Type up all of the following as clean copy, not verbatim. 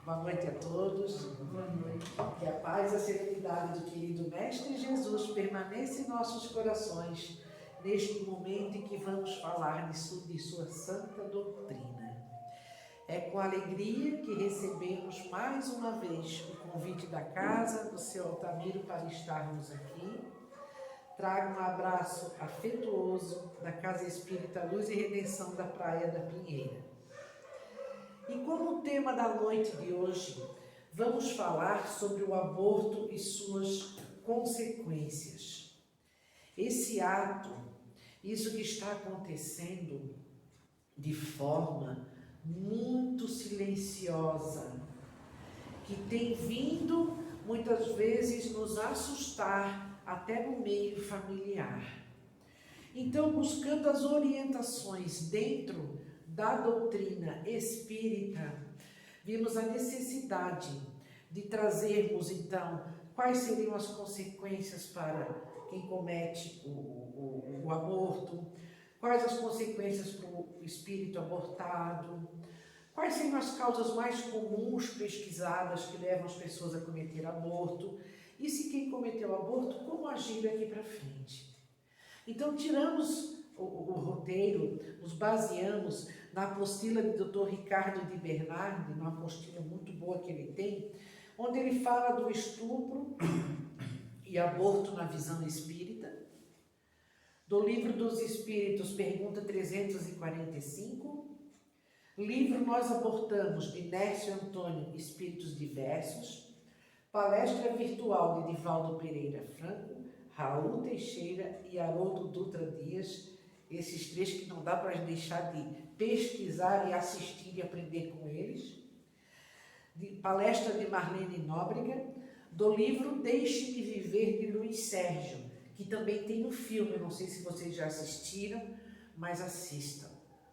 Boa noite a todos. Boa noite. Que a paz e a serenidade do querido Mestre Jesus permaneça em nossos corações neste momento em que vamos falar de sua santa doutrina. É com alegria que recebemos mais uma vez o convite da casa do seu Altamiro para estarmos aqui. Trago um abraço afetuoso da Casa Espírita Luz e Redenção da Praia da Pinheira. E como tema da noite de hoje, vamos falar sobre o aborto e suas consequências. Esse ato, isso que está acontecendo de forma muito silenciosa, que tem vindo muitas vezes nos assustar até no meio familiar. Então, buscando as orientações dentro da doutrina espírita, vimos a necessidade de trazermos, então, quais seriam as consequências para quem comete o aborto, quais as consequências para o espírito abortado, quais seriam as causas mais comuns pesquisadas que levam as pessoas a cometer aborto, e se quem cometeu aborto, como agir daqui para frente. Então, tiramos o roteiro, nos baseamos na apostila do Dr. Ricardo de Bernardi, uma apostila muito boa que ele tem, onde ele fala do estupro e aborto na visão espírita, do Livro dos Espíritos, pergunta 345, livro Nós Abortamos, de Nércio Antônio, Espíritos Diversos, palestra virtual de Divaldo Pereira Franco, Raul Teixeira e Haroldo Dutra Dias, esses três que não dá para deixar de pesquisar e assistir e aprender com eles, de palestra de Marlene Nóbrega, do livro Deixe-me Viver, de Luiz Sérgio, que também tem um filme, não sei se vocês já assistiram, mas assistam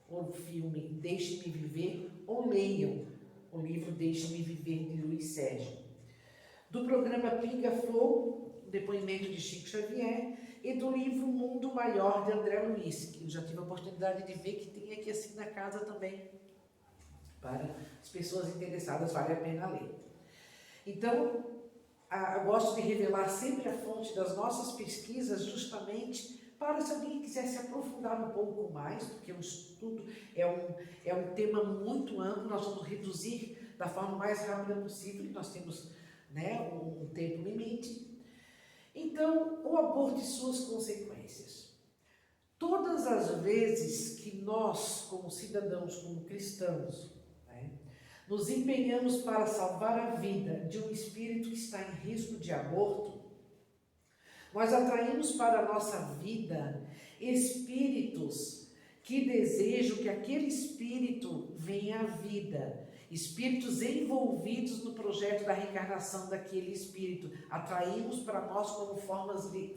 o filme Deixe-me Viver ou leiam o livro Deixe-me Viver, de Luiz Sérgio. Do programa Pinga Flow, depoimento de Chico Xavier, e do livro Mundo Maior, de André Luiz, que eu já tive a oportunidade de ver, que tem aqui assim na casa também, para as pessoas interessadas, vale a pena ler. Então, eu gosto de revelar sempre a fonte das nossas pesquisas, justamente para se alguém quiser se aprofundar um pouco mais, porque o estudo é um tema muito amplo, nós vamos reduzir da forma mais rápida possível, nós temos um tempo limite. Então, o aborto e suas consequências. Todas as vezes que nós, como cidadãos, como cristãos, nos empenhamos para salvar a vida de um espírito que está em risco de aborto, nós atraímos para a nossa vida espíritos que desejam que aquele espírito venha à vida, espíritos envolvidos no projeto da reencarnação daquele espírito. Atraímos para nós como forma de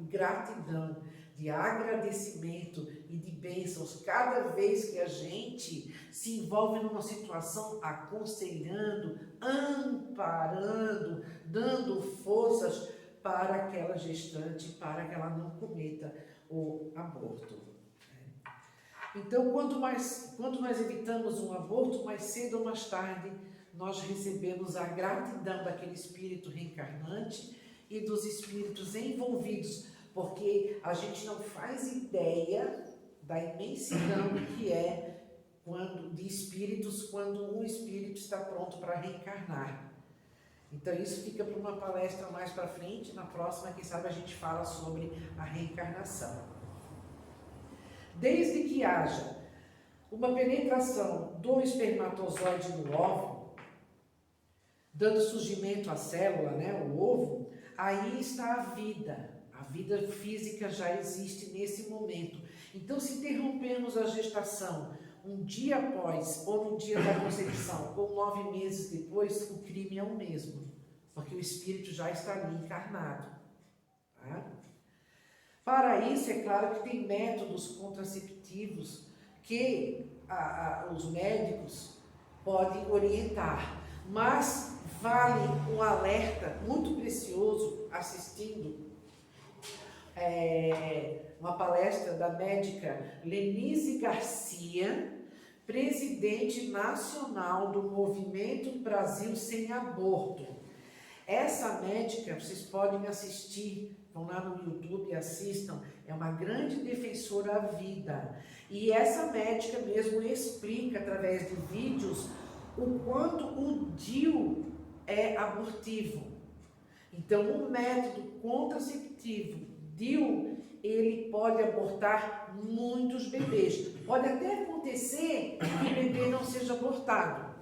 gratidão, de agradecimento e de bênçãos. Cada vez que a gente se envolve numa situação aconselhando, amparando, dando forças para aquela gestante, para que ela não cometa o aborto. Então, quanto nós evitamos um aborto, mais cedo ou mais tarde, nós recebemos a gratidão daquele espírito reencarnante e dos espíritos envolvidos, porque a gente não faz ideia da imensidão que é de espíritos quando um espírito está pronto para reencarnar. Então, isso fica para uma palestra mais para frente, na próxima, quem sabe a gente fala sobre a reencarnação. Desde que haja uma penetração do espermatozoide no óvulo, dando surgimento à célula, o ovo, aí está a vida. A vida física já existe nesse momento. Então, se interrompemos a gestação um dia após ou no dia da concepção ou 9 meses depois, o crime é o mesmo, porque o espírito já está ali encarnado. Tá? Para isso, é claro que tem métodos contraceptivos que os médicos podem orientar, mas vale um alerta muito precioso assistindo uma palestra da médica Lenise Garcia, presidente nacional do Movimento Brasil Sem Aborto. Essa médica, vocês podem assistir, vão lá no YouTube e assistam, é uma grande defensora à vida. E essa médica mesmo explica, através de vídeos, o quanto o DIU é abortivo. Então, o método contraceptivo DIU, ele pode abortar muitos bebês. Pode até acontecer que o bebê não seja abortado,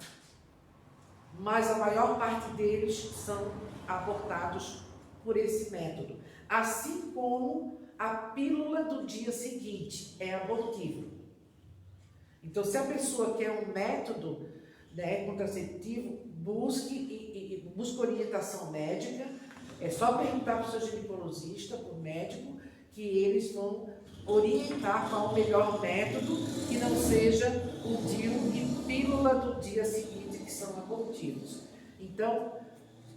mas a maior parte deles são abortados por esse método. Assim como a pílula do dia seguinte é abortiva. Então, se a pessoa quer um método, né, contraceptivo, busque orientação médica. É só perguntar para o seu ginecologista, para o médico, que eles vão orientar qual o melhor método, que não seja o DIU e pílula do dia seguinte, que são abortivos. Então,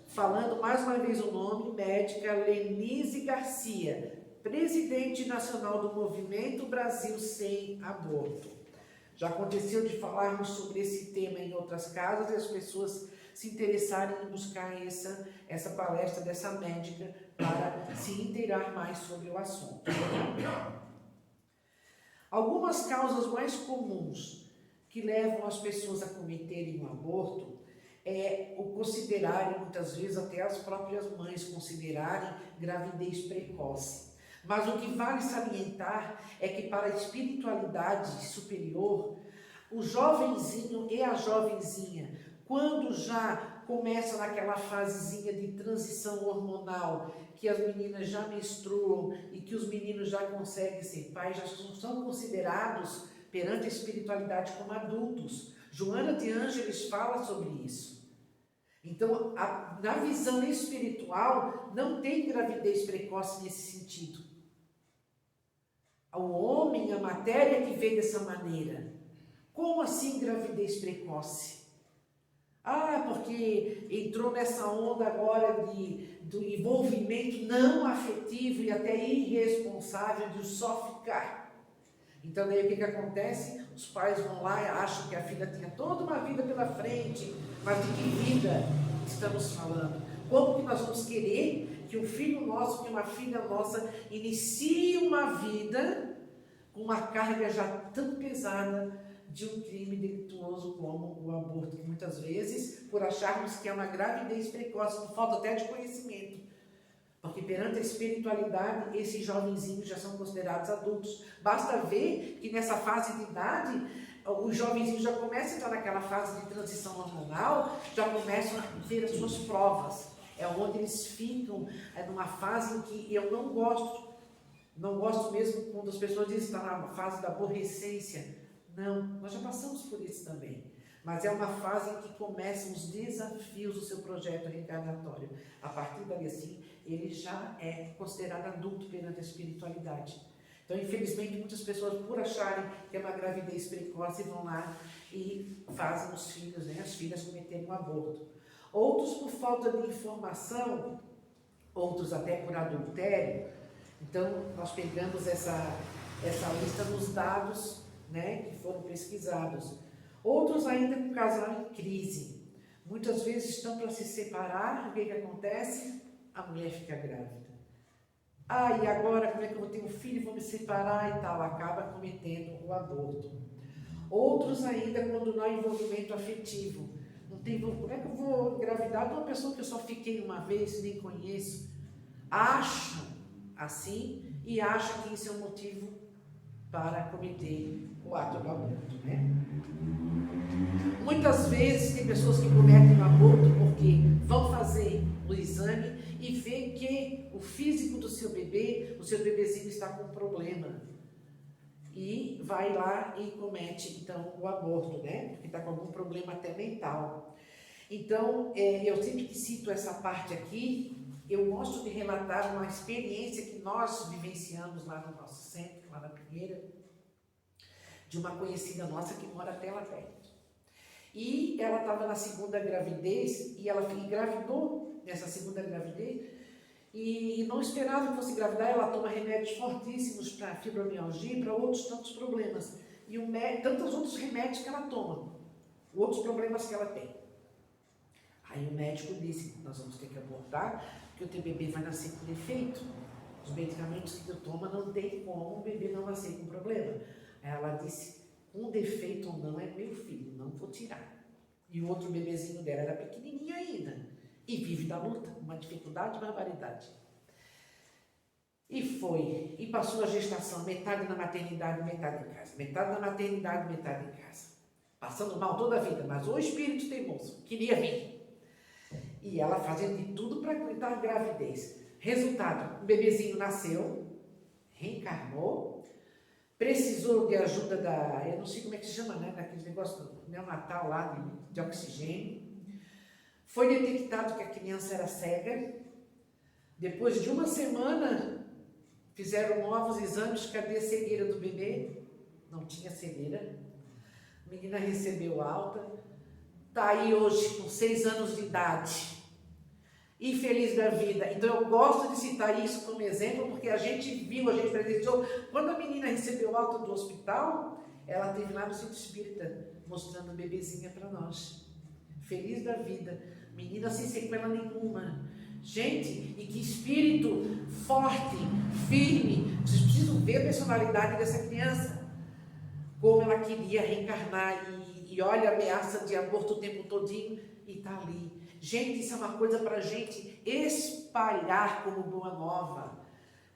falando mais uma vez o nome, médica Lenise Garcia, presidente nacional do Movimento Brasil Sem Aborto. Já aconteceu de falarmos sobre esse tema em outras casas e as pessoas se interessarem em buscar essa palestra dessa médica para se inteirar mais sobre o assunto. Algumas causas mais comuns que levam as pessoas a cometerem um aborto é o considerarem, muitas vezes até as próprias mães considerarem gravidez precoce. Mas o que vale salientar é que para a espiritualidade superior, o jovenzinho e a jovenzinha, quando já começa naquela fasezinha de transição hormonal, que as meninas já menstruam e que os meninos já conseguem ser pais, já são considerados perante a espiritualidade como adultos. Joana de Ângeles fala sobre isso. Então, na visão espiritual, não tem gravidez precoce nesse sentido. O homem, a matéria que vê dessa maneira. Como assim gravidez precoce? Porque entrou nessa onda agora do envolvimento não afetivo e até irresponsável de só ficar. Então, daí o que acontece? Os pais vão lá e acham que a filha tinha toda uma vida pela frente, mas de que vida estamos falando? Como que nós vamos querer que um filho nosso, que uma filha nossa, inicie uma vida com uma carga já tão pesada de um crime delituoso como o aborto, que muitas vezes, por acharmos que é uma gravidez precoce, por falta até de conhecimento, porque perante a espiritualidade, esses jovenzinhos já são considerados adultos. Basta ver que nessa fase de idade, os jovenzinhos já começam a entrar naquela fase de transição hormonal, já começam a ter as suas provas. É onde eles ficam, numa fase em que eu não gosto mesmo quando as pessoas dizem que está na fase da aborrecência. Não, nós já passamos por isso também. Mas é uma fase em que começam os desafios do seu projeto reencarnatório. A partir dali, assim, ele já é considerado adulto perante a espiritualidade. Então, infelizmente, muitas pessoas, por acharem que é uma gravidez precoce, vão lá e fazem os filhos, né, as filhas cometerem um aborto. Outros por falta de informação, outros até por adultério. Então, nós pegamos essa lista nos dados, né, que foram pesquisados. Outros ainda com casal em crise. Muitas vezes estão para se separar, o que acontece? A mulher fica grávida. E agora como é que eu vou ter um filho, vou me separar e tal, acaba cometendo o aborto. Outros ainda quando não há envolvimento afetivo. Como é que eu vou engravidar de uma pessoa que eu só fiquei uma vez, nem conheço? Acham assim e acham que isso é um motivo para cometer o ato do aborto, né? Muitas vezes tem pessoas que cometem o aborto porque vão fazer o exame e vê que o físico do seu bebê, o seu bebezinho está com problema. E vai lá e comete, então, o aborto, né? Porque está com algum problema até mental. Então, eu sempre que cito essa parte aqui, eu gosto de relatar uma experiência que nós vivenciamos lá no nosso centro, lá na Primeira, de uma conhecida nossa que mora até lá perto. E ela estava na segunda gravidez, e ela engravidou nessa segunda gravidez, e não esperava que fosse engravidar. Ela toma remédios fortíssimos para fibromialgia e para outros tantos problemas. e tantos outros remédios que ela toma, outros problemas que ela tem. Aí o médico disse, nós vamos ter que abortar, porque o teu bebê vai nascer com defeito. Os medicamentos que tu toma não tem como o bebê não nascer com problema. Aí ela disse, com defeito ou não é meu filho, não vou tirar. E o outro bebezinho dela era pequenininho ainda, e vive da luta, uma dificuldade, barbaridade. E passou a gestação, metade na maternidade, metade em casa. Metade na maternidade, metade em casa. Passando mal toda a vida, mas o espírito teimoso queria vir. E ela fazendo de tudo para aguentar a gravidez. Resultado, o bebezinho nasceu, reencarnou, precisou de ajuda eu não sei como é que se chama, né? Daquele negócio do neonatal lá de oxigênio. Foi detectado que a criança era cega. Depois de uma semana, fizeram novos exames, cadê a cegueira do bebê? Não tinha cegueira. A menina recebeu alta, está aí hoje com 6 anos de idade e feliz da vida. Então eu gosto de citar isso como exemplo, porque a gente viu, a gente presenciou. Quando a menina recebeu alta do hospital, ela esteve lá no centro espírita, mostrando a bebezinha para nós. Feliz da vida, menina sem sequela nenhuma. Gente, e que espírito forte, firme. Vocês precisam ver a personalidade dessa criança. Como ela queria reencarnar e olha a ameaça de aborto o tempo todinho e está ali. Gente, isso é uma coisa para a gente espalhar como boa nova,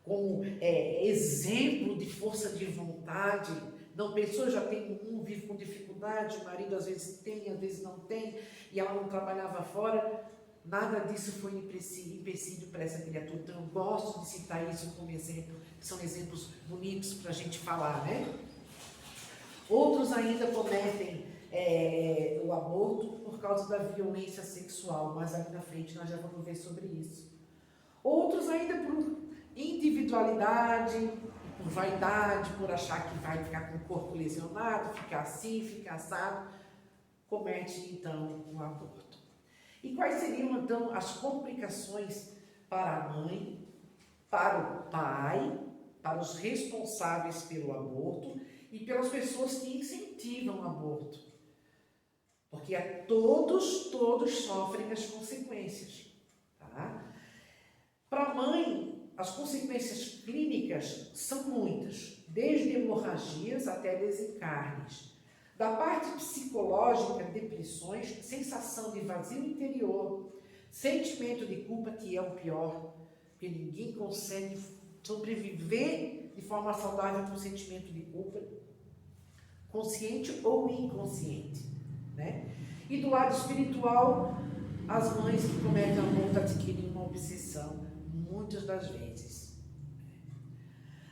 como exemplo de força de vontade. Não pensou, já tem vive com dificuldade, o marido às vezes tem, às vezes não tem, e ela não trabalhava fora. Nada disso foi empecilho para essa criatura. Então eu gosto de citar isso como exemplo, que são exemplos bonitos para a gente falar, né? Outros ainda cometem o aborto por causa da violência sexual, mas ali na frente nós já vamos ver sobre isso. Outros ainda por individualidade, por vaidade, por achar que vai ficar com o corpo lesionado, ficar assim, ficar assado, comete então o aborto. E quais seriam então as complicações para a mãe, para o pai, para os responsáveis pelo aborto e pelas pessoas que incentivam o aborto? Porque todos sofrem as consequências. Tá? Para a mãe, as consequências clínicas são muitas, desde hemorragias até desencarnes. Da parte psicológica, depressões, sensação de vazio interior, sentimento de culpa, que é o pior, porque ninguém consegue sobreviver de forma saudável com sentimento de culpa, consciente ou inconsciente, né? E do lado espiritual, as mães que cometem aborto adquirem uma obsessão, muitas das vezes.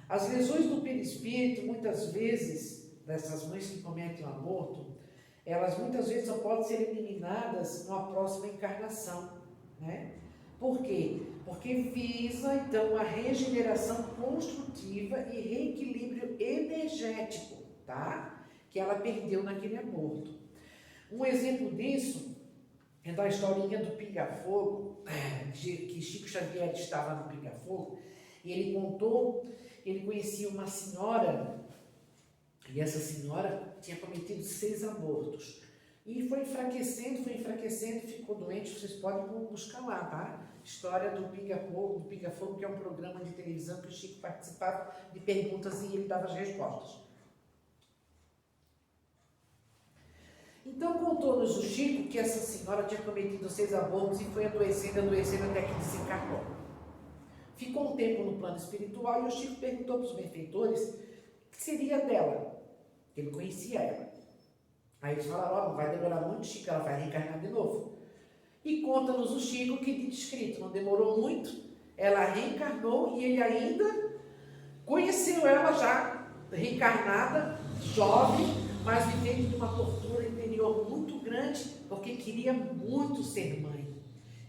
As lesões do perispírito, muitas vezes, dessas mães que cometem o aborto, elas muitas vezes só podem ser eliminadas numa próxima encarnação, né? Por quê? Porque visa, então, a regeneração construtiva e reequilíbrio energético, tá? Que ela perdeu naquele aborto. Um exemplo disso é da historinha do pinga-fogo, que Chico Xavier estava no pinga-fogo, e ele contou, ele conhecia uma senhora, e essa senhora tinha cometido 6 abortos. E foi enfraquecendo, ficou doente. Vocês podem buscar lá, tá? História do Pinga-Fogo, que é um programa de televisão que o Chico participava de perguntas e ele dava as respostas. Então contou-nos o Chico que essa senhora tinha cometido 6 abortos e foi adoecendo até que desencarnou. Ficou um tempo no plano espiritual e o Chico perguntou para os benfeitores o que seria dela. Ele conhecia ela. Aí eles falaram, não vai demorar muito, Chico, ela vai reencarnar de novo. E conta-nos o Chico que diz escrito, não demorou muito, ela reencarnou e ele ainda conheceu ela já reencarnada, jovem, mas vivendo de uma tortura interior muito grande, porque queria muito ser mãe,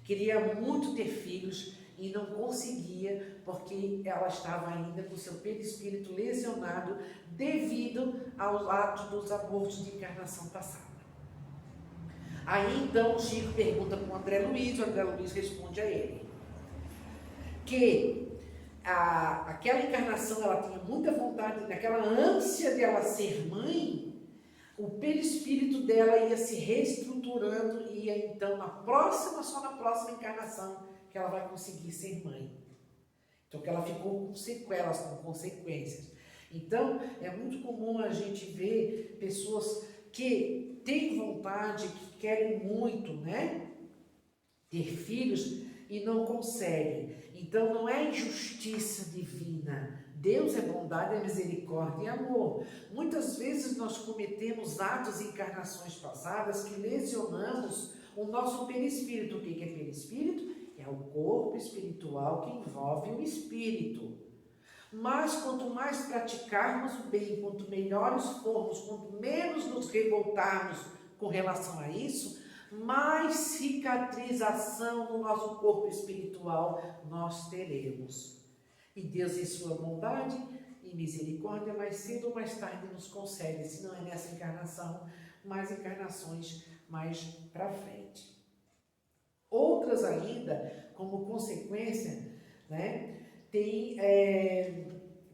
queria muito ter filhos e não conseguia, porque ela estava ainda com seu perispírito lesionado devido ao ato dos abortos de encarnação passada. Aí então o Chico pergunta para o André Luiz responde a ele que aquela encarnação, ela tinha muita vontade, naquela ânsia de ela ser mãe, o perispírito dela ia se reestruturando e ia então só na próxima encarnação que ela vai conseguir ser mãe. Então que ela ficou com sequelas, com consequências. Então é muito comum a gente ver pessoas que têm vontade, que querem muito, né, ter filhos e não conseguem. Então não é injustiça divina. Deus é bondade, é misericórdia e amor. Muitas vezes nós cometemos atos em encarnações passadas que lesionamos o nosso perispírito. O que é perispírito? É o corpo espiritual que envolve o espírito. Mas quanto mais praticarmos o bem, quanto melhores formos, quanto menos nos revoltarmos com relação a isso, mais cicatrização no nosso corpo espiritual nós teremos. E Deus, em sua bondade e misericórdia, mais cedo ou mais tarde nos concede, se não é nessa encarnação, mais encarnações mais para frente. Outras ainda, como consequência, né, tem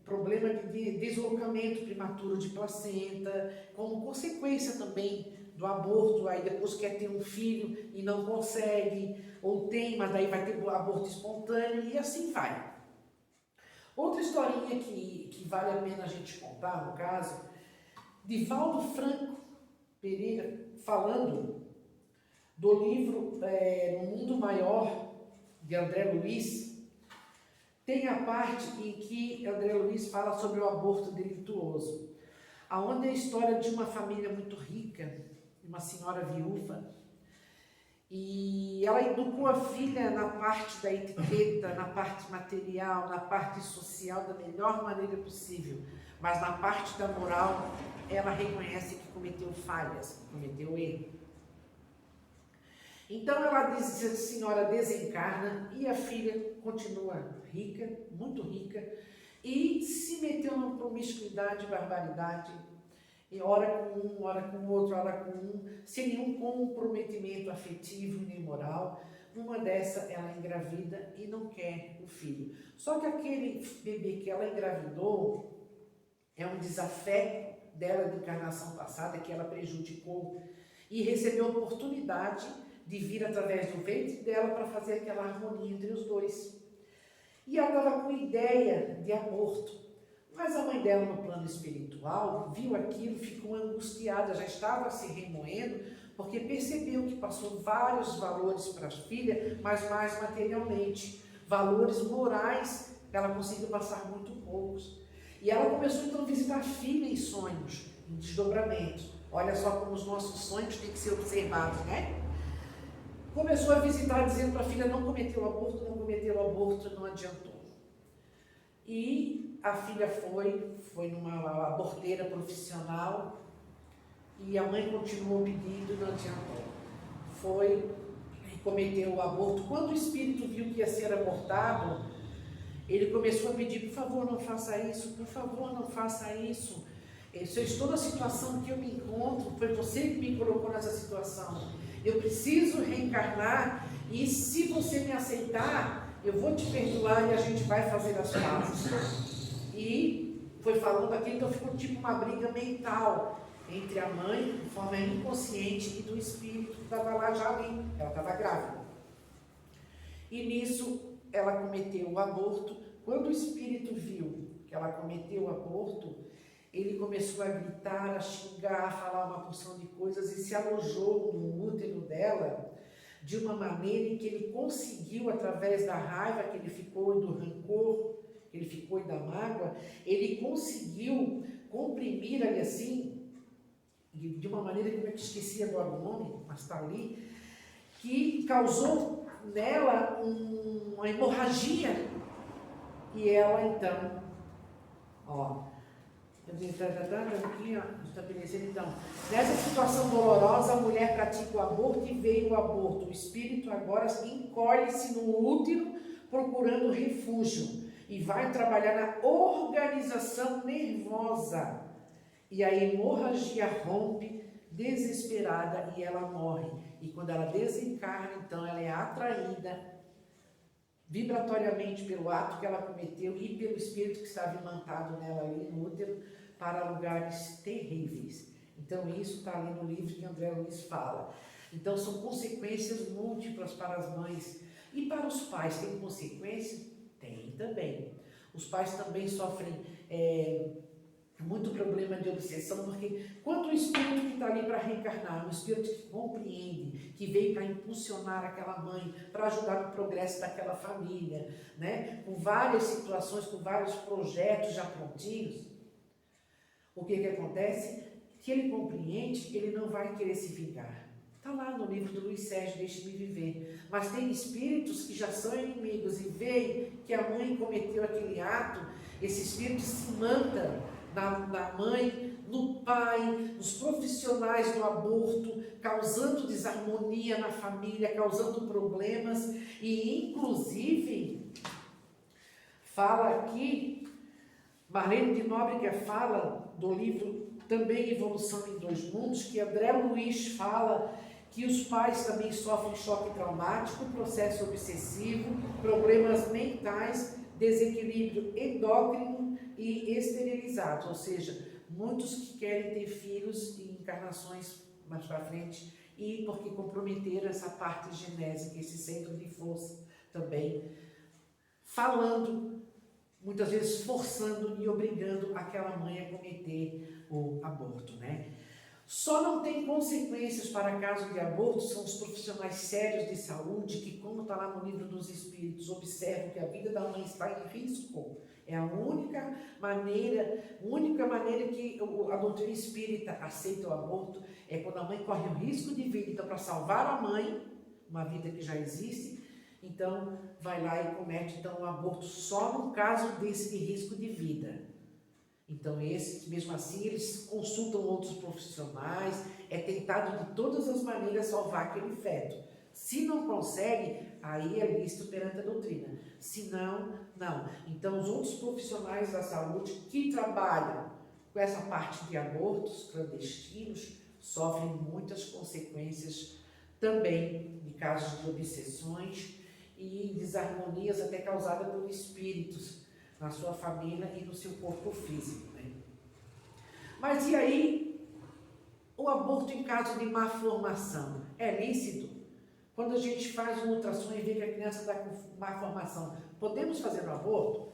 problema de deslocamento prematuro de placenta, como consequência também do aborto, aí depois quer ter um filho e não consegue, ou tem, mas daí vai ter o aborto espontâneo e assim vai. Outra historinha que vale a pena a gente contar, no caso, Divaldo Franco Pereira, falando do livro No Mundo Maior, de André Luiz, tem a parte em que André Luiz fala sobre o aborto delituoso, aonde é a história de uma família muito rica, uma senhora viúva, e ela educou a filha na parte da etiqueta, na parte material, na parte social da melhor maneira possível, mas na parte da moral ela reconhece que cometeu falhas, que cometeu erro. Então ela diz, a senhora desencarna e a filha continua rica, muito rica, e se meteu numa promiscuidade, barbaridade, e ora com um, ora com outro, ora com um, sem nenhum comprometimento afetivo nem moral. Uma dessa ela engravida e não quer o filho. Só que aquele bebê que ela engravidou é um desafeto dela de encarnação passada que ela prejudicou e recebeu a oportunidade de vir através do ventre dela para fazer aquela harmonia entre os dois. E ela estava com ideia de aborto. Mas a mãe dela, no plano espiritual, viu aquilo, ficou angustiada, já estava se remoendo, porque percebeu que passou vários valores para a filha, mas mais materialmente. Valores morais, ela conseguiu passar muito poucos. E ela começou então a visitar a filha em sonhos, em desdobramentos. Olha só como os nossos sonhos têm que ser observados, né? Começou a visitar, dizendo para a filha, não cometeu aborto, não adiantou. E a filha foi numa aborteira profissional e a mãe continuou pedindo, não adiantou. Foi e cometeu o aborto. Quando o espírito viu que ia ser abortado, ele começou a pedir, por favor, não faça isso, por favor, não faça isso. Eu estou na situação que eu me encontro, foi você que me colocou nessa situação. Eu preciso reencarnar e se você me aceitar, eu vou te perdoar e a gente vai fazer as pazes. E foi falando aquilo, então ficou tipo uma briga mental entre a mãe, de forma inconsciente, e do espírito que estava lá já ali. Ela estava grávida. E nisso ela cometeu o aborto. Quando o espírito viu que ela cometeu o aborto, ele começou a gritar, a xingar, a falar uma porção de coisas e se alojou no útero dela de uma maneira em que ele conseguiu, através da raiva que ele ficou e do rancor que ele ficou e da mágoa, ele conseguiu comprimir ali assim, de uma maneira que eu esqueci agora o nome, mas está ali, que causou nela uma hemorragia. E ela então, estabelecendo então, nessa situação dolorosa, a mulher pratica o aborto e veio o aborto. O espírito agora encolhe-se no útero procurando refúgio e vai trabalhar na organização nervosa. E a hemorragia rompe, desesperada, e ela morre. E quando ela desencarna, então ela é atraída vibratoriamente pelo ato que ela cometeu e pelo espírito que estava imantado nela ali no útero para lugares terríveis. Então isso está ali no livro que André Luiz fala. Então são consequências múltiplas para as mães. E para os pais, tem consequência? Tem também. Os pais também sofrem muito problema de obsessão, porque quando o espírito que está ali para reencarnar, um espírito que compreende, que veio para impulsionar aquela mãe, para ajudar no progresso daquela família, né? Com várias situações, com vários projetos já prontinhos, o que acontece? Que ele compreende, ele não vai querer se vingar. Está lá no livro do Luiz Sérgio, Deixe-me Viver. Mas tem espíritos que já são inimigos e veem que a mãe cometeu aquele ato, esse espírito se manta na mãe, no pai, nos profissionais do aborto, causando desarmonia na família, causando problemas e, inclusive, fala aqui, Marlene de Nóbrega fala do livro também Evolução em Dois Mundos, que André Luiz fala que os pais também sofrem choque traumático, processo obsessivo, problemas mentais, desequilíbrio endócrino e esterilizados, ou seja, muitos que querem ter filhos em encarnações mais para frente e porque comprometeram essa parte genésica, esse centro de força também, falando, muitas vezes forçando e obrigando aquela mãe a cometer o aborto, né? Só não tem consequências para caso de aborto são os profissionais sérios de saúde que, como está lá no livro dos Espíritos, observam que a vida da mãe está em risco. É a única maneira que a doutrina espírita aceita o aborto, é quando a mãe corre um risco de vida. Então, para salvar a mãe, uma vida que já existe, então vai lá e comete um aborto só no caso desse de risco de vida. Então, mesmo assim, eles consultam outros profissionais, é tentado de todas as maneiras salvar aquele feto. Se não consegue, aí é lícito perante a doutrina. Se não, não. Então, os outros profissionais da saúde que trabalham com essa parte de abortos clandestinos sofrem muitas consequências também de casos de obsessões e desarmonias até causadas por espíritos na sua família e no seu corpo físico, né? Mas e aí, o aborto em caso de má formação é lícito? Quando a gente faz um ultrassom e vê que a criança está com má formação, podemos fazer o aborto?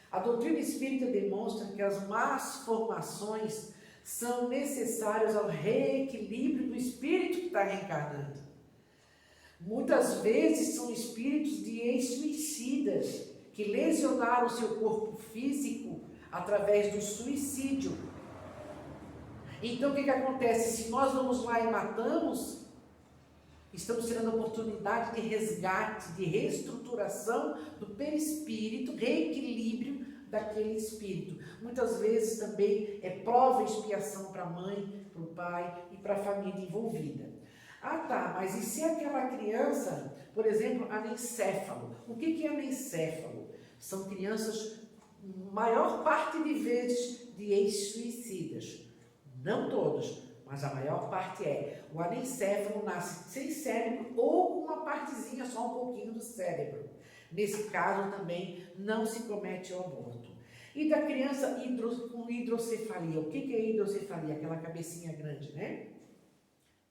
A doutrina espírita demonstra que as más formações são necessárias ao reequilíbrio do espírito que está reencarnando. Muitas vezes são espíritos de ex-suicidas, que lesionaram o seu corpo físico através do suicídio. Então, o que acontece? Se nós vamos lá e matamos, estamos tendo a oportunidade de resgate, de reestruturação do perispírito, reequilíbrio daquele espírito. Muitas vezes também é prova e expiação para a mãe, para o pai e para a família envolvida. Ah, tá, mas e se aquela criança, por exemplo, anencéfalo? O que é anencéfalo? São crianças, maior parte de vezes, de ex-suicidas. Não todos, mas a maior parte é. O anencéfalo nasce sem cérebro ou com uma partezinha, só um pouquinho do cérebro. Nesse caso também não se comete o aborto. E da criança com hidrocefalia. O que é hidrocefalia? Aquela cabecinha grande, né?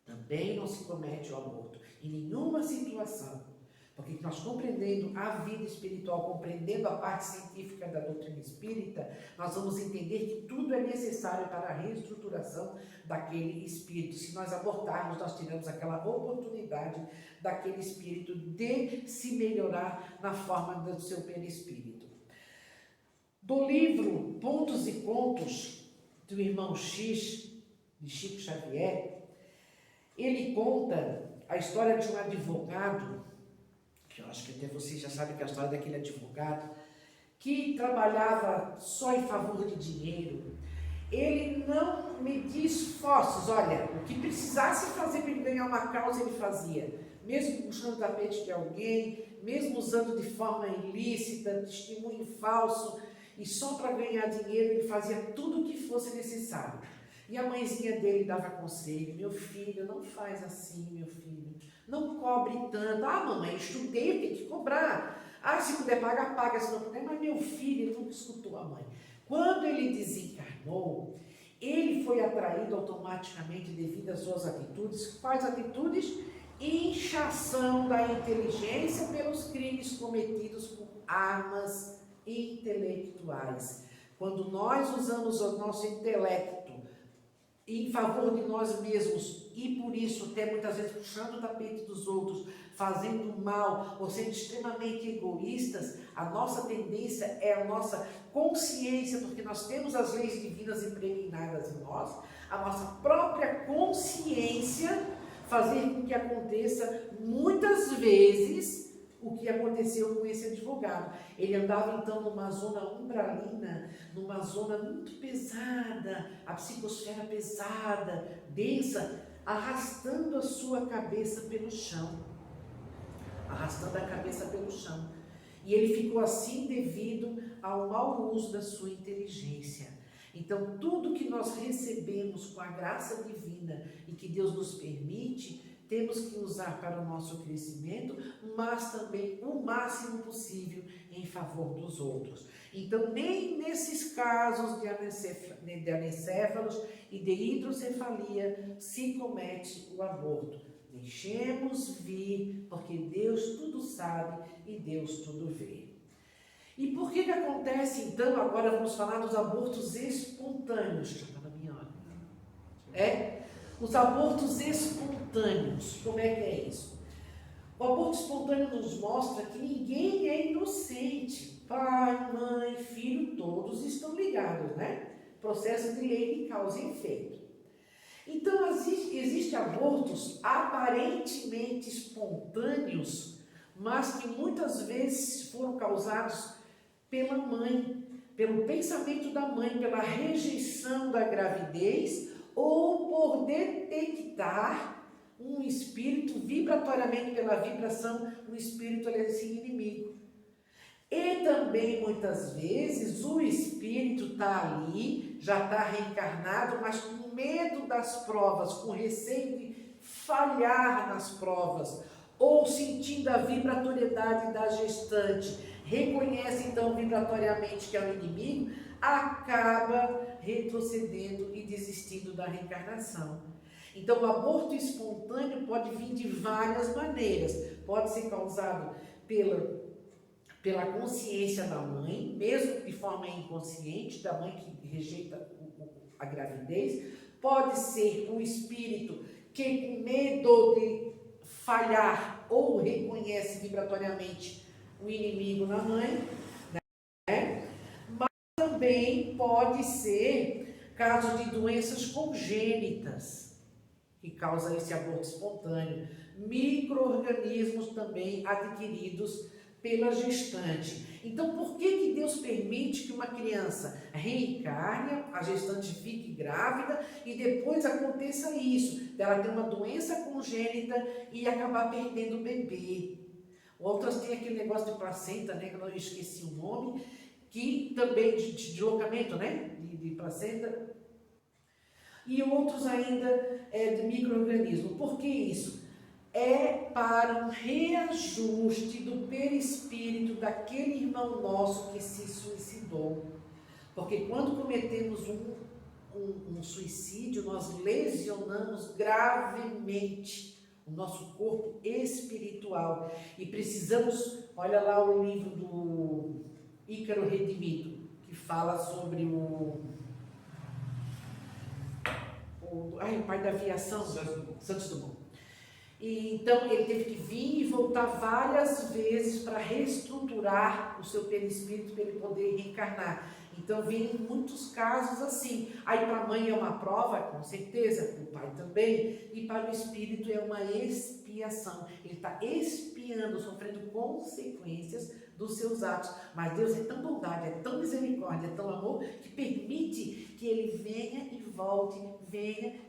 Também não se comete o aborto, em nenhuma situação, porque nós compreendendo a vida espiritual, compreendendo a parte científica da doutrina espírita, nós vamos entender que tudo é necessário para a reestruturação daquele espírito. Se nós abortarmos, nós tiramos aquela oportunidade daquele espírito de se melhorar na forma do seu perispírito. Do livro Pontos e Contos, do irmão X, de Chico Xavier, ele conta a história de um advogado, que eu acho que até vocês já sabem que é a história daquele advogado, que trabalhava só em favor de dinheiro. Ele não media esforços, olha, o que precisasse fazer para ele ganhar uma causa ele fazia, mesmo puxando o tapete de alguém, mesmo usando de forma ilícita, testemunho falso, e só para ganhar dinheiro ele fazia tudo o que fosse necessário. E a mãezinha dele dava conselho: meu filho, não faz assim, meu filho, não cobre tanto. Ah, mamãe, estudei, eu tenho que cobrar. Ah, se puder pagar, paga, se não puder. Mas meu filho, ele nunca escutou a mãe. Quando ele desencarnou, ele foi atraído automaticamente devido às suas atitudes. Quais atitudes? Inchação da inteligência pelos crimes cometidos por armas intelectuais. Quando nós usamos o nosso intelecto em favor de nós mesmos e por isso até muitas vezes puxando o tapete dos outros, fazendo mal ou sendo extremamente egoístas, a nossa tendência é a nossa consciência, porque nós temos as leis divinas impregnadas em nós, a nossa própria consciência fazer com que aconteça muitas vezes o que aconteceu com esse advogado. Ele andava então numa zona umbralina, numa zona muito pesada, a psicosfera pesada, densa, arrastando a sua cabeça pelo chão. Arrastando a cabeça pelo chão. E ele ficou assim devido ao mau uso da sua inteligência. Então, tudo que nós recebemos com a graça divina e que Deus nos permite, temos que usar para o nosso crescimento, mas também o máximo possível em favor dos outros. Então, nem nesses casos de anencéfalos e de hidrocefalia se comete o aborto. Deixemos vir, porque Deus tudo sabe e Deus tudo vê. E por que acontece, então, agora vamos falar dos abortos espontâneos, já está na minha hora. Os abortos espontâneos, como é que é isso? O aborto espontâneo nos mostra que ninguém é inocente. Pai, mãe, filho, todos estão ligados, né? Processo de lei de causa e efeito. Então, existem abortos aparentemente espontâneos, mas que muitas vezes foram causados pela mãe, pelo pensamento da mãe, pela rejeição da gravidez ou por detectar um espírito vibratoriamente, pela vibração, um espírito assim, inimigo. E também, muitas vezes, o espírito está ali, já está reencarnado, mas com medo das provas, com receio de falhar nas provas, ou sentindo a vibratoriedade da gestante, reconhece então vibratoriamente que é o inimigo, acaba retrocedendo e desistindo da reencarnação. Então, o aborto espontâneo pode vir de várias maneiras. Pode ser causado pela consciência da mãe, mesmo de forma inconsciente, da mãe que rejeita a gravidez. Pode ser um espírito que, com medo de falhar ou reconhece vibratoriamente o inimigo na mãe, né? Mas também pode ser caso de doenças congênitas que causam esse aborto espontâneo, micro-organismos também adquiridos pela gestante. Então, por que Deus permite que uma criança reencarne, a gestante fique grávida e depois aconteça isso, dela ter uma doença congênita e acabar perdendo o bebê? Outras têm aquele negócio de placenta, né, que eu esqueci o nome, que também de deslocamento, né, de placenta, e outros ainda de micro-organismo. Por que isso? É para um reajuste do perispírito daquele irmão nosso que se suicidou. Porque quando cometemos um suicídio, nós lesionamos gravemente o nosso corpo espiritual. E precisamos, olha lá o livro do Ícaro Redimido, que fala sobre o pai da aviação, Santos Dumont. E então ele teve que vir e voltar várias vezes para reestruturar o seu perispírito para ele poder reencarnar. Então vem muitos casos assim. Aí para a mãe é uma prova, com certeza, para o pai também, e para o espírito é uma expiação. Ele está expiando, sofrendo consequências dos seus atos. Mas Deus é tão bondade, é tão misericórdia, é tão amor, que permite que ele venha e volte,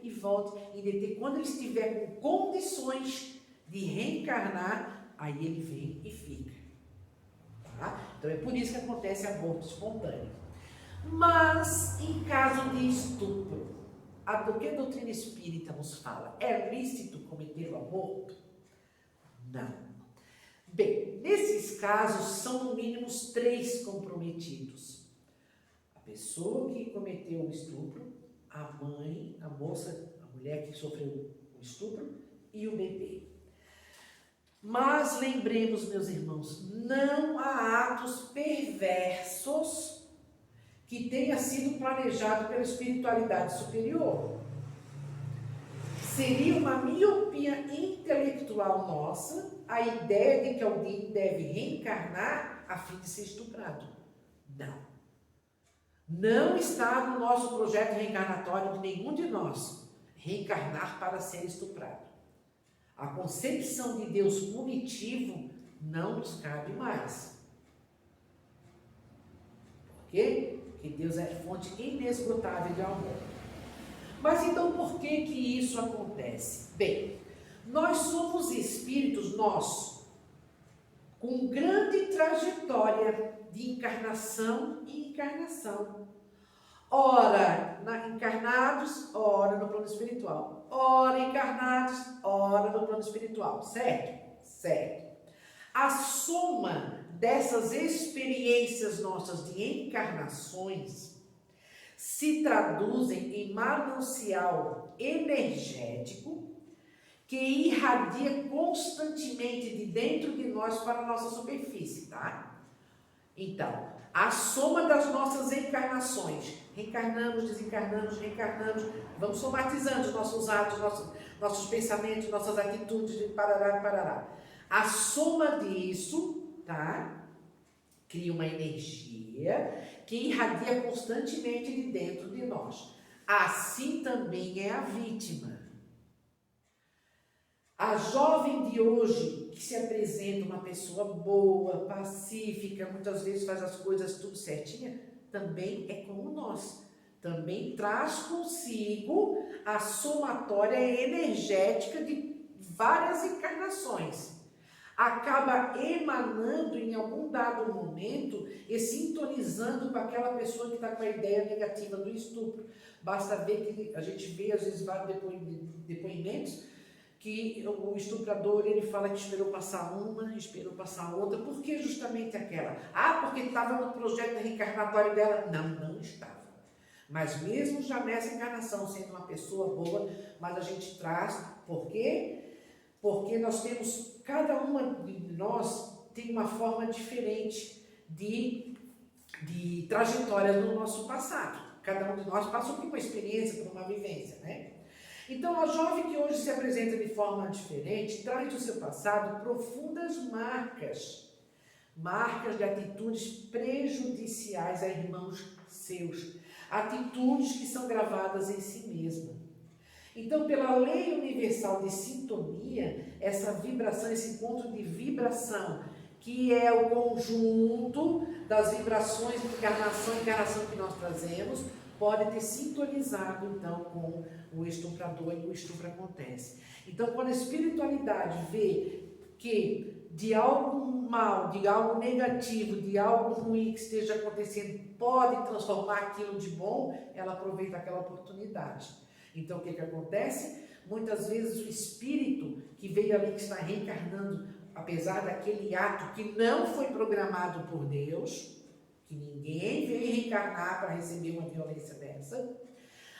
e quando ele estiver com condições de reencarnar, aí ele vem e fica. Tá? Então é por isso que acontece aborto espontâneo. Mas em caso de estupro, o que a doutrina espírita nos fala? É lícito cometer o aborto? Não. Bem, nesses casos são no mínimo 3 comprometidos. A pessoa que cometeu o estupro, a mãe, a moça, a mulher que sofreu o estupro e o bebê. Mas lembremos, meus irmãos, não há atos perversos que tenha sido planejado pela espiritualidade superior. Seria uma miopia intelectual nossa a ideia de que alguém deve reencarnar a fim de ser estuprado. Não. Não está no nosso projeto reencarnatório de nenhum de nós reencarnar para ser estuprado. A concepção de Deus punitivo não nos cabe mais. Por quê? Porque Deus é fonte inesgotável de amor. Mas então por que que isso acontece? Bem, nós somos espíritos, com grande trajetória de encarnação e encarnação. Ora encarnados, ora no plano espiritual. Ora encarnados, ora no plano espiritual. Certo? Certo. A soma dessas experiências nossas de encarnações se traduzem em manancial energético que irradia constantemente de dentro de nós para a nossa superfície, tá? Então, a soma das nossas encarnações, reencarnamos, desencarnamos, reencarnamos, vamos somatizando os nossos atos, nossos pensamentos, nossas atitudes, parará. A soma disso, tá? Cria uma energia que irradia constantemente de dentro de nós. Assim também é a vítima. A jovem de hoje, que se apresenta uma pessoa boa, pacífica, muitas vezes faz as coisas tudo certinha, também é como nós. Também traz consigo a somatória energética de várias encarnações. Acaba emanando em algum dado momento e sintonizando com aquela pessoa que está com a ideia negativa do estupro. Basta ver que a gente vê, às vezes, vários depoimentos que o estuprador, ele fala que esperou passar uma, esperou passar outra. Por que justamente aquela? Porque estava no projeto reencarnatório dela. Não estava. Mas mesmo já nessa encarnação, sendo uma pessoa boa, mas a gente traz, por quê? Porque nós temos, cada uma de nós tem uma forma diferente de trajetória no nosso passado. Cada um de nós passou por uma experiência, por uma vivência, né? Então, a jovem que hoje se apresenta de forma diferente, traz do seu passado profundas marcas de atitudes prejudiciais a irmãos seus, atitudes que são gravadas em si mesma. Então, pela lei universal de sintonia, essa vibração, esse ponto de vibração, que é o conjunto das vibrações de encarnação que nós trazemos, pode ter sintonizado, então, com o estuprador e o estupro acontece. Então, quando a espiritualidade vê que de algo mal, de algo negativo, de algo ruim que esteja acontecendo, pode transformar aquilo de bom, ela aproveita aquela oportunidade. Então, o que acontece? Muitas vezes o espírito que veio ali, que está reencarnando, apesar daquele ato que não foi programado por Deus, que ninguém veio reencarnar para receber uma violência dessa,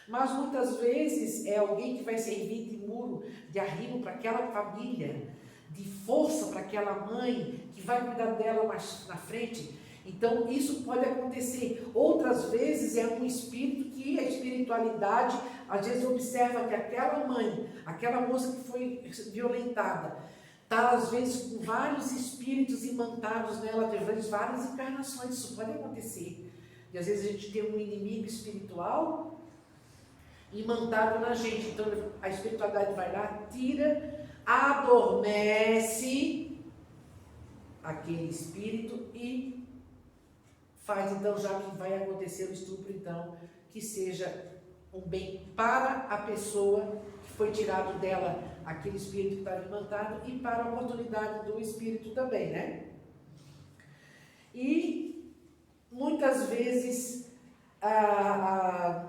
mas muitas vezes é alguém que vai servir de muro, de arrimo para aquela família, de força para aquela mãe, que vai cuidar dela mais na frente. Então, isso pode acontecer. Outras vezes é um espírito que a espiritualidade, às vezes, observa que aquela mãe, aquela moça que foi violentada, está, às vezes, com vários espíritos imantados nela, através de várias encarnações. Isso pode acontecer. E, às vezes, a gente tem um inimigo espiritual imantado na gente. Então, a espiritualidade vai lá, tira, adormece aquele espírito e faz, então, já que vai acontecer o estupro, então, que seja um bem para a pessoa que foi tirado dela aquele espírito que estava imantado e para a oportunidade do espírito também, né? E muitas vezes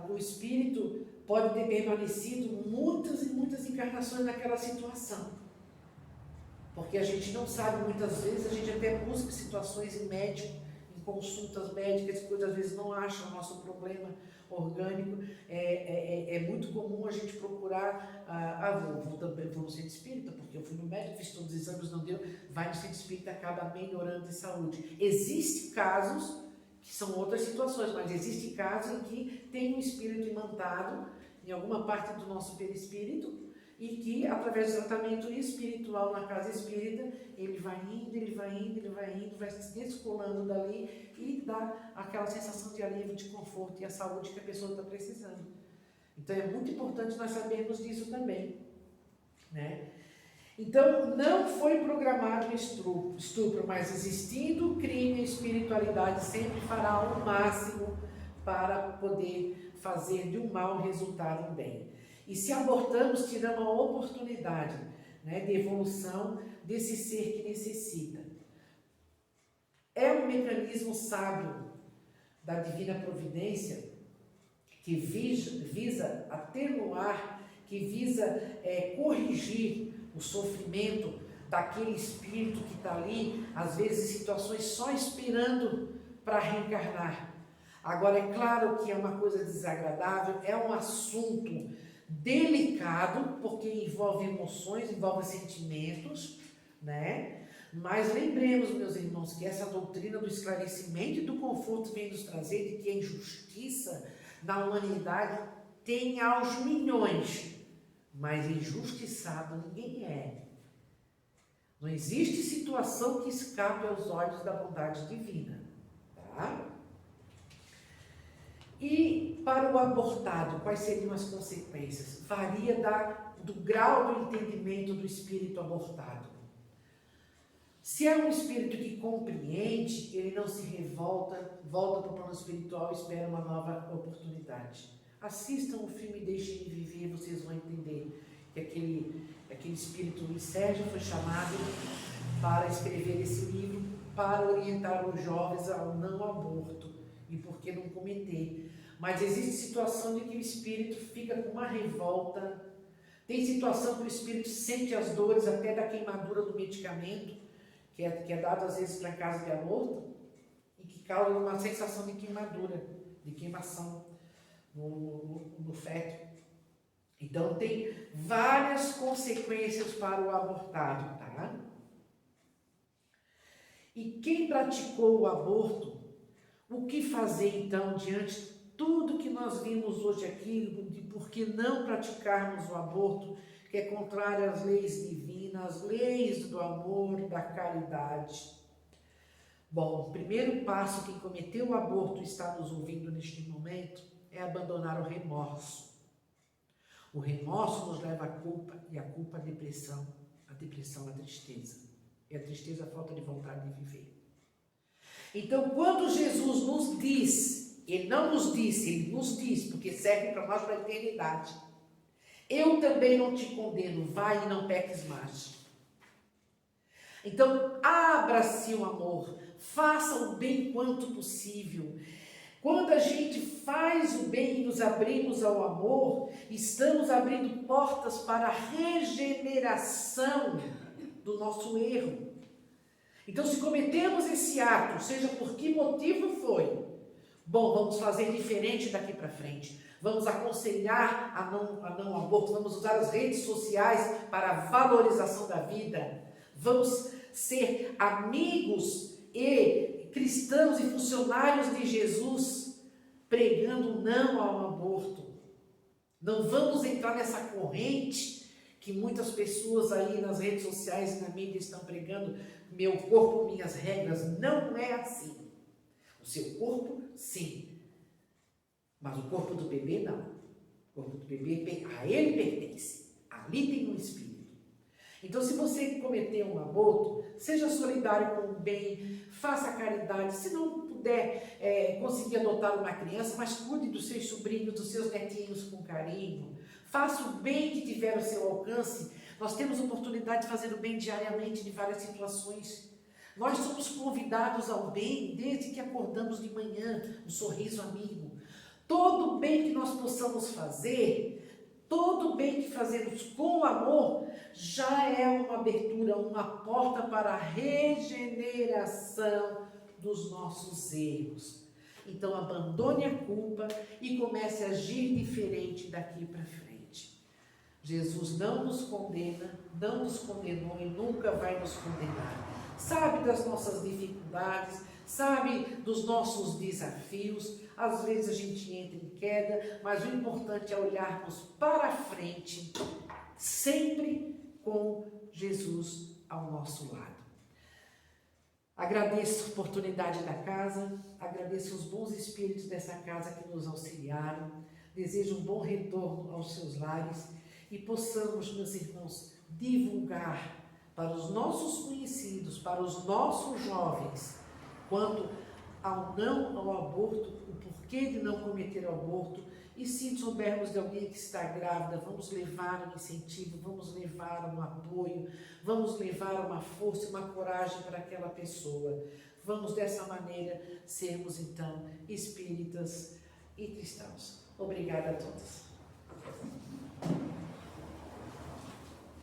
o espírito pode ter permanecido muitas e muitas encarnações naquela situação. Porque a gente não sabe, muitas vezes a gente até busca situações em médico, em consultas médicas, que muitas vezes não acha o nosso problema orgânico. É muito comum a gente procurar, vou no centro espírita, porque eu fui no médico, fiz todos os exames, não deu, vai no centro espírita, acaba melhorando de saúde. Existem casos que são outras situações, mas existem casos em que tem um espírito imantado em alguma parte do nosso perispírito, e que, através do tratamento espiritual na casa espírita, ele vai indo, vai se descolando dali e dá aquela sensação de alívio, de conforto e a saúde que a pessoa está precisando. Então, é muito importante nós sabermos disso também, né? Então, não foi programado o estupro, mas existindo crime, a espiritualidade sempre fará o máximo para poder fazer de um mal resultar um bem. E se abortamos, tiramos a oportunidade, né, de evolução desse ser que necessita. É um mecanismo sábio da divina providência que visa atenuar, que visa corrigir o sofrimento daquele espírito que está ali, às vezes em situações só esperando para reencarnar. Agora, é claro que é uma coisa desagradável, é um assunto delicado, porque envolve emoções, envolve sentimentos, né? Mas lembremos, meus irmãos, que essa doutrina do esclarecimento e do conforto vem nos trazer de que a injustiça na humanidade tem aos milhões, mas injustiçado ninguém é. Não existe situação que escape aos olhos da bondade divina, tá? E para o abortado, quais seriam as consequências? Varia do grau do entendimento do espírito abortado. Se é um espírito que compreende, ele não se revolta, volta para o plano espiritual e espera uma nova oportunidade. Assistam o filme Deixem-me Viver, vocês vão entender que aquele espírito, o Sérgio, foi chamado para escrever esse livro, para orientar os jovens ao não aborto. E por que não cometer? Mas existe situação de que o espírito fica com uma revolta, tem situação que o espírito sente as dores até da queimadura do medicamento, que é dado às vezes para caso de aborto, e que causa uma sensação de queimadura, de queimação no feto. Então tem várias consequências para o abortado, tá? E quem praticou o aborto, o que fazer então diante de tudo que nós vimos hoje aqui, de por que não praticarmos o aborto, que é contrário às leis divinas, às leis do amor, da caridade? Bom, o primeiro passo, quem cometeu o aborto e está nos ouvindo neste momento, é abandonar o remorso. O remorso nos leva à culpa, e a culpa à depressão, a tristeza. E a tristeza a falta de vontade de viver. Então, quando Jesus nos diz, ele não nos disse, ele nos diz, porque serve para nós para a eternidade. Eu também não te condeno, vai e não peques mais. Então, abra-se o amor, faça o bem quanto possível. Quando a gente faz o bem e nos abrimos ao amor, estamos abrindo portas para a regeneração do nosso erro. Então, se cometemos esse ato, seja por que motivo foi, bom, vamos fazer diferente daqui para frente. Vamos aconselhar a não aborto, vamos usar as redes sociais para a valorização da vida. Vamos ser amigos e cristãos e funcionários de Jesus, pregando não ao aborto. Não vamos entrar nessa corrente que muitas pessoas aí nas redes sociais e na mídia estão pregando, meu corpo, minhas regras. Não é assim. O seu corpo, sim. Mas o corpo do bebê, não. O corpo do bebê, a ele pertence. Ali tem um espírito. Então, se você cometer um aborto, seja solidário com o bem, faça caridade. Se não puder conseguir adotar uma criança, mas cuide dos seus sobrinhos, dos seus netinhos com carinho. Faça o bem que tiver ao seu alcance. Nós temos oportunidade de fazer o bem diariamente de várias situações. Nós somos convidados ao bem desde que acordamos de manhã, um sorriso amigo. Todo o bem que nós possamos fazer, todo bem que fazemos com amor já é uma abertura, uma porta para a regeneração dos nossos erros. Então abandone a culpa e comece a agir diferente daqui para frente. Jesus não nos condena, não nos condenou e nunca vai nos condenar. Sabe das nossas dificuldades, sabe dos nossos desafios. Às vezes a gente entra em queda, mas o importante é olharmos para frente, sempre com Jesus ao nosso lado. Agradeço a oportunidade da casa, agradeço os bons espíritos dessa casa que nos auxiliaram, desejo um bom retorno aos seus lares e possamos, meus irmãos, divulgar para os nossos conhecidos, para os nossos jovens, quanto ao não ao aborto, o porquê de não cometer o aborto, e se soubermos de alguém que está grávida, vamos levar um incentivo, vamos levar um apoio, vamos levar uma força, uma coragem para aquela pessoa. Vamos dessa maneira sermos então espíritas e cristãos. Obrigada a todos.